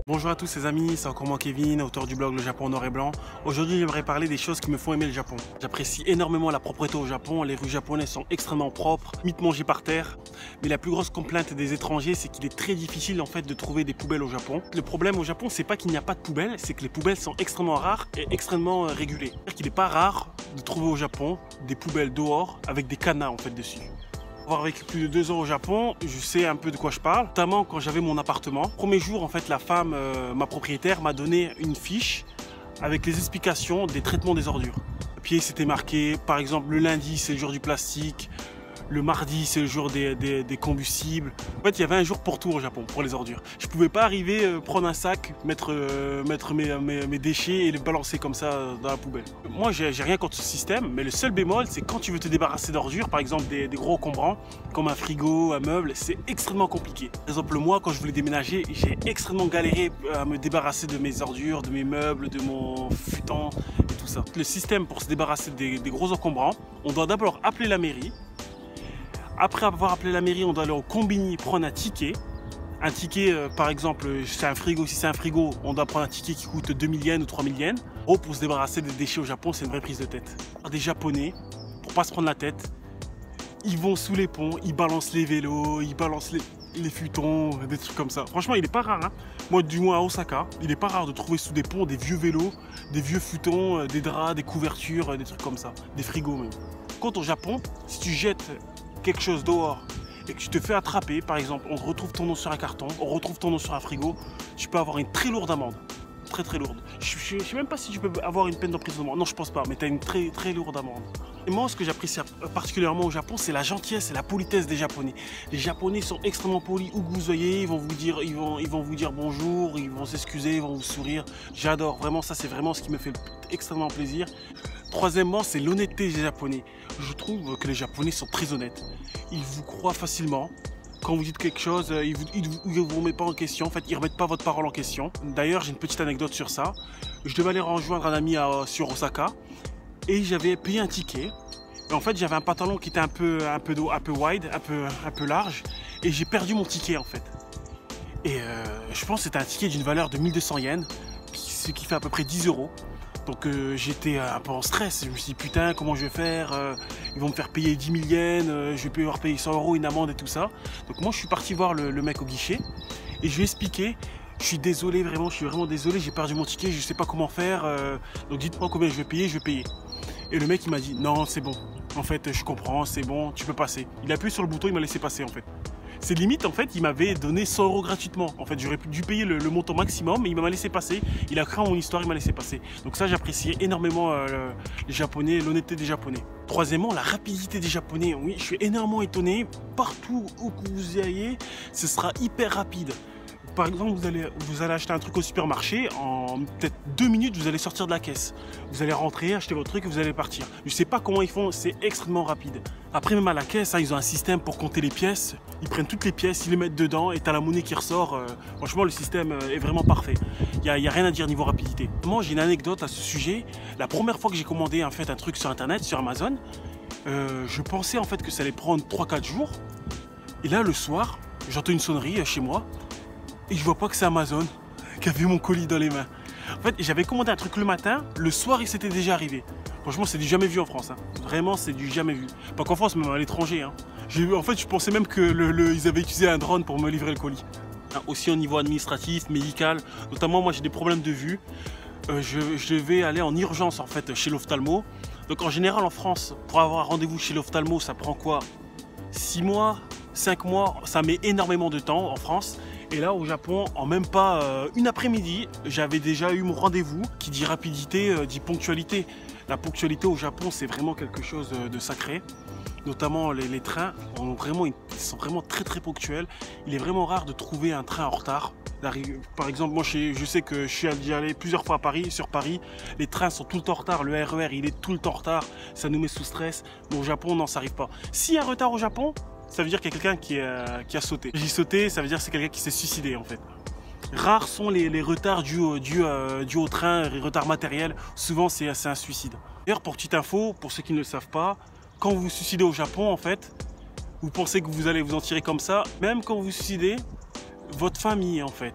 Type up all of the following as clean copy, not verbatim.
Bonjour à tous les amis, c'est encore moi Kevin, auteur du blog Le Japon en noir et blanc. Aujourd'hui j'aimerais parler des choses qui me font aimer le Japon. J'apprécie énormément la propreté au Japon, les rues japonaises sont extrêmement propres, mythe manger par terre. Mais la plus grosse complainte des étrangers, c'est qu'il est très difficile en fait de trouver des poubelles au Japon. Le problème au Japon, c'est pas qu'il n'y a pas de poubelles, c'est que les poubelles sont extrêmement rares et extrêmement régulées. C'est-à-dire qu'il n'est pas rare de trouver au Japon des poubelles dehors avec des cadenas en fait dessus. Avoir vécu plus de 2 ans au Japon, je sais un peu de quoi je parle, notamment quand j'avais mon appartement. Premier jour, en fait, la femme, ma propriétaire, m'a donné une fiche avec les explications des traitements des ordures. Le pied, c'était marqué, par exemple, le lundi, c'est le jour du plastique, le mardi, c'est le jour des combustibles. En fait, il y avait un jour pour tout au Japon, pour les ordures. Je pouvais pas arriver, prendre un sac, mettre mes déchets et les balancer comme ça dans la poubelle. Moi, j'ai rien contre ce système, mais le seul bémol, c'est quand tu veux te débarrasser d'ordures, par exemple des gros encombrants, comme un frigo, un meuble, c'est extrêmement compliqué. Par exemple, moi, quand je voulais déménager, j'ai extrêmement galéré à me débarrasser de mes ordures, de mes meubles, de mon futon et tout ça. Le système pour se débarrasser des gros encombrants, on doit d'abord appeler la mairie. Après avoir appelé la mairie, on doit aller au combini prendre un ticket. Un ticket, par exemple, c'est un frigo. Si c'est un frigo, on doit prendre un ticket qui coûte 2000 yens ou 3000 yens. Oh, pour se débarrasser des déchets au Japon, c'est une vraie prise de tête. Des Japonais, pour pas se prendre la tête, ils vont sous les ponts, ils balancent les vélos, ils balancent les futons, des trucs comme ça. Franchement, il n'est pas rare. Hein. Moi, du moins à Osaka, il n'est pas rare de trouver sous des ponts des vieux vélos, des vieux futons, des draps, des couvertures, des trucs comme ça. Des frigos même. Quant au Japon, si tu jettes quelque chose dehors et que tu te fais attraper, par exemple, on retrouve ton nom sur un carton, on retrouve ton nom sur un frigo, tu peux avoir une très lourde amende. Très lourde. Je ne sais même pas si tu peux avoir une peine d'emprisonnement. Non, je pense pas, mais tu as une très lourde amende. Et moi, ce que j'apprécie particulièrement au Japon, c'est la gentillesse et la politesse des Japonais. Les Japonais sont extrêmement polis. Où que vous soyez, ils vont vous dire bonjour, ils vont s'excuser, ils vont vous sourire. J'adore. Vraiment, ça, c'est vraiment ce qui me fait extrêmement plaisir. Troisièmement, c'est l'honnêteté des Japonais. Je trouve que les Japonais sont très honnêtes. Ils vous croient facilement. Quand vous dites quelque chose, ils ne vous remettent pas en question. En fait, ils ne remettent pas votre parole en question. D'ailleurs, j'ai une petite anecdote sur ça. Je devais aller rejoindre un ami sur Osaka et j'avais payé un ticket. Et en fait, j'avais un pantalon qui était un peu wide, un peu large, et j'ai perdu mon ticket en fait. Et je pense que c'était un ticket d'une valeur de 1200 yens, ce qui fait à peu près 10 €. Donc j'étais un peu en stress, je me suis dit putain comment je vais faire, ils vont me faire payer 10 000 yens, je vais devoir payer 100 € une amende et tout ça. Donc moi je suis parti voir le mec au guichet et je lui ai expliqué, je suis désolé vraiment, je suis vraiment désolé, j'ai perdu mon ticket, je sais pas comment faire, donc dites-moi combien je vais payer. Et le mec il m'a dit non c'est bon, en fait je comprends, c'est bon, tu peux passer. Il a appuyé sur le bouton, il m'a laissé passer en fait. C'est limite en fait, il m'avait donné 100 € gratuitement. En fait, j'aurais dû payer le montant maximum, mais il m'a laissé passer. Il a cru en mon histoire, il m'a laissé passer. Donc ça, j'apprécie énormément les Japonais, l'honnêteté des Japonais. Troisièmement, la rapidité des Japonais. Oui, je suis énormément étonné. Partout où que vous y ayez, ce sera hyper rapide. Par exemple, vous allez acheter un truc au supermarché, en peut-être 2 minutes, vous allez sortir de la caisse. Vous allez rentrer, acheter votre truc et vous allez partir. Je ne sais pas comment ils font, c'est extrêmement rapide. Après, même à la caisse, hein, ils ont un système pour compter les pièces. Ils prennent toutes les pièces, ils les mettent dedans et tu as la monnaie qui ressort. Franchement, le système est vraiment parfait. Il n'y a rien à dire niveau rapidité. Moi, j'ai une anecdote à ce sujet. La première fois que j'ai commandé en fait, un truc sur Internet, sur Amazon, je pensais en fait que ça allait prendre 3-4 jours. Et là, le soir, j'entends une sonnerie chez moi. Et je vois pas que c'est Amazon qui avait mon colis dans les mains. En fait, j'avais commandé un truc le matin, le soir il s'était déjà arrivé. Franchement, c'est du jamais vu en France. Hein. Vraiment, c'est du jamais vu. Pas qu'en France, même à l'étranger. Hein. En fait, je pensais même qu'ils avaient utilisé un drone pour me livrer le colis. Hein, aussi au niveau administratif, médical, notamment moi j'ai des problèmes de vue. Je vais aller en urgence en fait chez l'ophtalmo. Donc en général en France, pour avoir un rendez-vous chez l'ophtalmo, ça prend quoi? 6 mois, 5 mois, ça met énormément de temps en France. Et là au Japon, en même pas une après-midi, j'avais déjà eu mon rendez-vous. Qui dit rapidité, dit ponctualité. La ponctualité au Japon, c'est vraiment quelque chose de sacré. Notamment les trains, ils sont vraiment très ponctuels. Il est vraiment rare de trouver un train en retard. Par exemple, moi je sais que je suis allé plusieurs fois à sur Paris. Les trains sont tout le temps en retard, le RER il est tout le temps en retard. Ça nous met sous stress. Mais au Japon, non, ça n'arrive pas. S'il y a un retard au Japon, ça veut dire qu'il y a quelqu'un qui a sauté. J'ai sauté, ça veut dire que c'est quelqu'un qui s'est suicidé en fait. Rares sont les retards dus au train, les retards matériels. Souvent, c'est un suicide. D'ailleurs, pour petite info, pour ceux qui ne le savent pas, quand vous vous suicidez au Japon, en fait, Vous pensez que vous allez vous en tirer comme ça? Même quand vous vous suicidez, votre famille en fait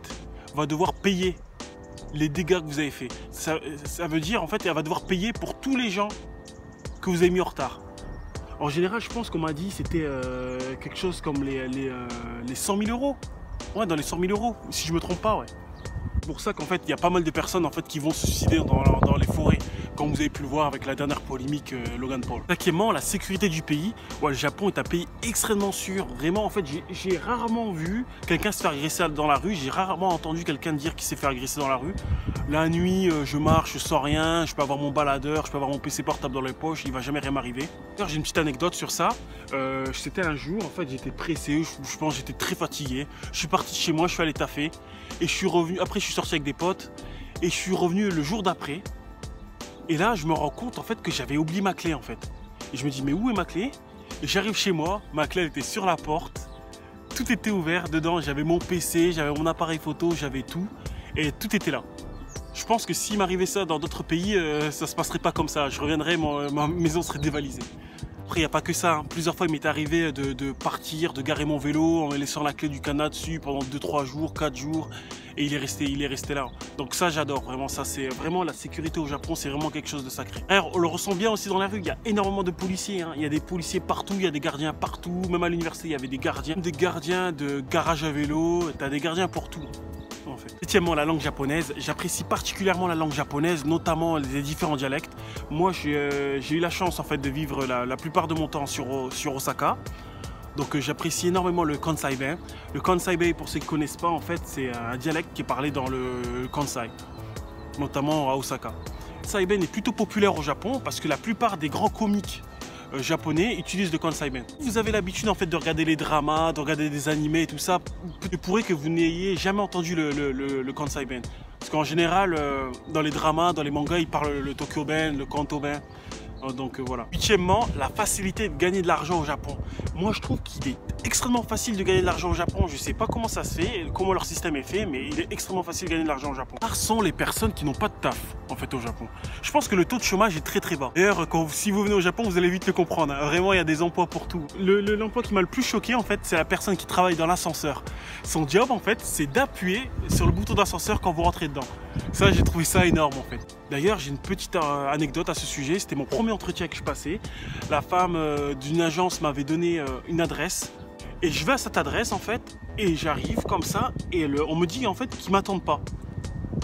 va devoir payer les dégâts que vous avez fait. Ça veut dire en fait elle va devoir payer pour tous les gens que vous avez mis en retard. En général, je pense qu'on m'a dit c'était quelque chose comme les 100 000 euros. Ouais, dans les 100 000 euros, si je me trompe pas, ouais. C'est pour ça qu'en fait, il y a pas mal de personnes en fait, qui vont se suicider dans les forêts, comme vous avez pu le voir avec la dernière polémique Logan Paul. Cinquièmement, la sécurité du pays. Ouais, le Japon est un pays extrêmement sûr. Vraiment, en fait, j'ai rarement vu quelqu'un se faire agresser dans la rue. J'ai rarement entendu quelqu'un dire qu'il s'est fait agresser dans la rue. La nuit, je marche, je sens rien, je peux avoir mon baladeur, je peux avoir mon PC portable dans les poches, il va jamais rien m'arriver. J'ai une petite anecdote sur ça. C'était un jour, en fait, j'étais pressé, je pense que j'étais très fatigué. Je suis parti de chez moi, je suis allé taffer et je suis revenu. Après, je suis sorti avec des potes et je suis revenu le jour d'après. Et là, je me rends compte en fait que j'avais oublié ma clé en fait. Et je me dis mais où est ma clé? Et j'arrive chez moi, ma clé elle était sur la porte, tout était ouvert dedans. J'avais mon PC, j'avais mon appareil photo, j'avais tout et tout était là. Je pense que s'il m'arrivait ça dans d'autres pays, ça se passerait pas comme ça. Je reviendrais, ma maison serait dévalisée. Après, il n'y a pas que ça. Hein. Plusieurs fois, il m'est arrivé de partir, de garer mon vélo en me laissant la clé du Canada dessus pendant 2-3 jours, 4 jours. Et il est resté là. Donc ça, j'adore. Vraiment, ça, c'est vraiment la sécurité au Japon. C'est vraiment quelque chose de sacré. Alors, on le ressent bien aussi dans la rue. Il y a énormément de policiers. Hein. Il y a des policiers partout. Il y a des gardiens partout. Même à l'université, il y avait des gardiens de garage à vélo. Tu as des gardiens pour tout. En fait. Septièmement, la langue japonaise. J'apprécie particulièrement la langue japonaise, notamment les différents dialectes. Moi, j'ai eu la chance en fait de vivre la plupart de mon temps sur Osaka. Donc j'apprécie énormément le Kansai-ben. Le Kansai-ben, pour ceux qui ne connaissent pas, en fait, c'est un dialecte qui est parlé dans le Kansai, notamment à Osaka. Le Kansai-ben est plutôt populaire au Japon parce que la plupart des grands comiques japonais utilisent le Kansai-ben. Vous avez l'habitude en fait de regarder les dramas, de regarder des animés et tout ça, il pourrait que vous n'ayez jamais entendu le Kansai-ben. Parce qu'en général, dans les dramas, dans les mangas, ils parlent le Tokyo-ben, le Kanto-ben. Donc voilà. Huitièmement, la facilité de gagner de l'argent au Japon. Moi, je trouve qu'il est extrêmement facile de gagner de l'argent au Japon. Je ne sais pas comment ça se fait, comment leur système est fait, mais il est extrêmement facile de gagner de l'argent au Japon. Rares sont les personnes qui n'ont pas de taf, en fait, au Japon. Je pense que le taux de chômage est très très bas. D'ailleurs, si vous venez au Japon, vous allez vite le comprendre. Hein. Vraiment, il y a des emplois pour tout. L'emploi qui m'a le plus choqué, en fait, c'est la personne qui travaille dans l'ascenseur. Son job, en fait, c'est d'appuyer sur le bouton d'ascenseur quand vous rentrez dedans. Ça, j'ai trouvé ça énorme, en fait. D'ailleurs, j'ai une petite anecdote à ce sujet. C'était mon premier entretien que je passais. La femme d'une agence m'avait donné une adresse. Et je vais à cette adresse, en fait, et j'arrive comme ça. Et on me dit, en fait, qu'ils ne m'attendent pas.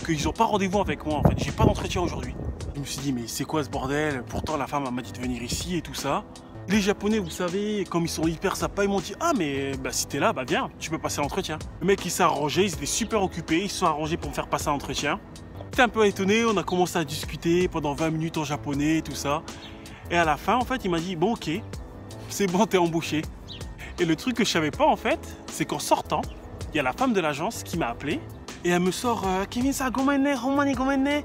Qu'ils n'ont pas rendez-vous avec moi, en fait. J'ai pas d'entretien aujourd'hui. Je me suis dit, mais c'est quoi ce bordel? Pourtant, la femme m'a dit de venir ici et tout ça. Les Japonais, vous savez, comme ils sont hyper sympas, ils m'ont dit « Ah, mais bah, si t'es là, bah viens, tu peux passer l'entretien. » Le mec, il s'est arrangé, ils étaient super occupés, ils se sont arrangés pour me faire passer l'entretien. J'étais un peu étonné, on a commencé à discuter pendant 20 minutes en japonais et tout ça. Et à la fin, en fait, il m'a dit « Bon, ok, c'est bon, t'es embauché. » Et le truc que je savais pas, en fait, c'est qu'en sortant, il y a la femme de l'agence qui m'a appelé et elle me sort « Kevin-san, gomenne, homani gomenne »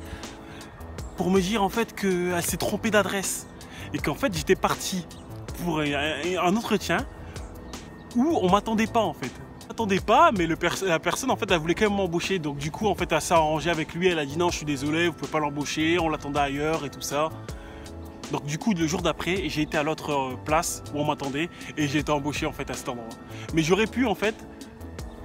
pour me dire, en fait, qu'elle s'est trompée d'adresse et qu'en fait, j'étais parti pour un entretien où on m'attendait pas en fait. On m'attendait pas, mais la personne en fait elle voulait quand même m'embaucher. Donc du coup en fait elle s'est arrangée avec lui, elle a dit non je suis désolé, vous pouvez pas l'embaucher, on l'attendait ailleurs et tout ça. Donc du coup le jour d'après j'ai été à l'autre place où on m'attendait et j'ai été embauché en fait à cet endroit. Mais j'aurais pu en fait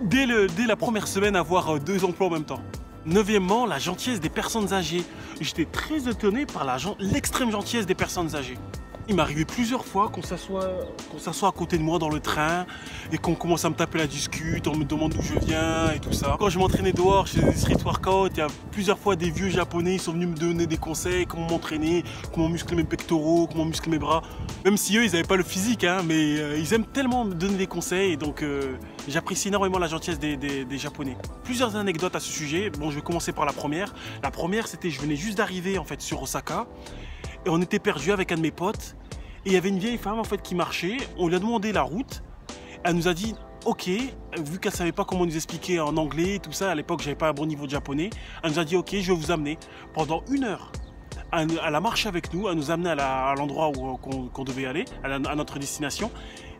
dès la première semaine avoir 2 emplois en même temps. Neuvièmement, la gentillesse des personnes âgées. J'étais très étonné par l'extrême gentillesse des personnes âgées. Il m'est arrivé plusieurs fois qu'on s'assoit à côté de moi dans le train et qu'on commence à me taper la discute, on me demande d'où je viens et tout ça. Quand je m'entraînais dehors chez des street workouts, il y a plusieurs fois des vieux japonais qui sont venus me donner des conseils, comment m'entraîner, comment muscler mes pectoraux, comment muscler mes bras. Même si eux, ils n'avaient pas le physique, hein, mais ils aiment tellement me donner des conseils et donc j'apprécie énormément la gentillesse des Japonais. Plusieurs anecdotes à ce sujet. Bon, je vais commencer par la première. La première, c'était je venais juste d'arriver en fait sur Osaka. Et on était perdu avec un de mes potes et il y avait une vieille femme en fait qui marchait. On lui a demandé la route. Elle nous a dit ok, vu qu'elle savait pas comment nous expliquer en anglais et tout ça. À l'époque, j'avais pas un bon niveau de japonais. Elle nous a dit ok, je vais vous amener. Pendant 1 heure, elle a marché avec nous. Elle nous a amené à l'endroit qu'on devait aller, à notre destination.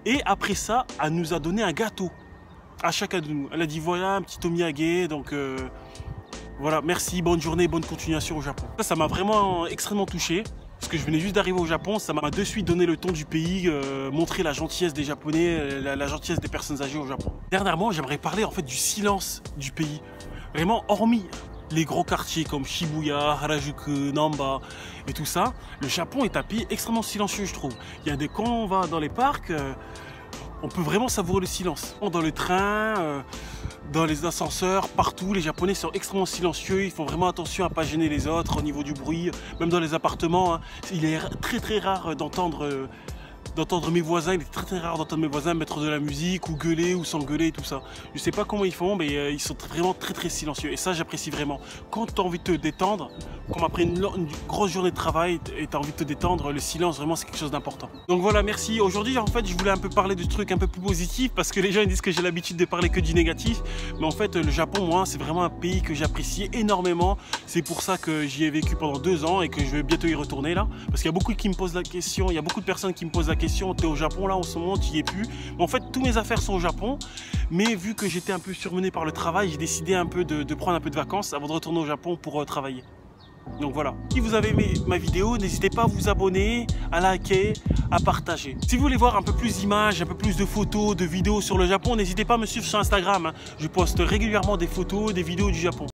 Et après ça, elle nous a donné un gâteau à chacun de nous. Elle a dit voilà un petit omiyage, donc voilà, merci, bonne journée, bonne continuation au Japon. Ça m'a vraiment extrêmement touché. Parce que je venais juste d'arriver au Japon, ça m'a de suite donné le ton du pays, montrer la gentillesse des Japonais, la gentillesse des personnes âgées au Japon. Dernièrement, j'aimerais parler en fait du silence du pays. Vraiment, hormis les gros quartiers comme Shibuya, Harajuku, Namba et tout ça, le Japon est un pays extrêmement silencieux, je trouve. Il y a des, quand on va dans les parcs, on peut vraiment savourer le silence. Dans le train, dans les ascenseurs, partout, les Japonais sont extrêmement silencieux. Ils font vraiment attention à ne pas gêner les autres au niveau du bruit. Même dans les appartements, hein. Il est très rare d'entendre mes voisins, il est très rare d'entendre mes voisins mettre de la musique ou gueuler ou s'engueuler et tout ça. Je sais pas comment ils font, mais ils sont vraiment très silencieux et ça j'apprécie vraiment. Quand tu as envie de te détendre, comme après une grosse journée de travail et tu as envie de te détendre, le silence vraiment c'est quelque chose d'important. Donc voilà, merci. Aujourd'hui en fait je voulais un peu parler de trucs un peu plus positifs parce que les gens ils disent que j'ai l'habitude de parler que du négatif, mais en fait le Japon moi c'est vraiment un pays que j'apprécie énormément. C'est pour ça que j'y ai vécu pendant 2 ans et que je vais bientôt y retourner là, parce qu'il y a beaucoup qui me posent la question, il y a beaucoup de personnes qui me posent la question. T'es au Japon là en ce moment, tu y es plus. Mais en fait, tous mes affaires sont au Japon. Mais vu que j'étais un peu surmené par le travail, j'ai décidé un peu de prendre un peu de vacances avant de retourner au Japon pour travailler. Donc voilà. Si vous avez aimé ma vidéo, n'hésitez pas à vous abonner, à liker, à partager. Si vous voulez voir un peu plus d'images, un peu plus de photos, de vidéos sur le Japon, n'hésitez pas à me suivre sur Instagram. Je poste régulièrement des photos, des vidéos du Japon.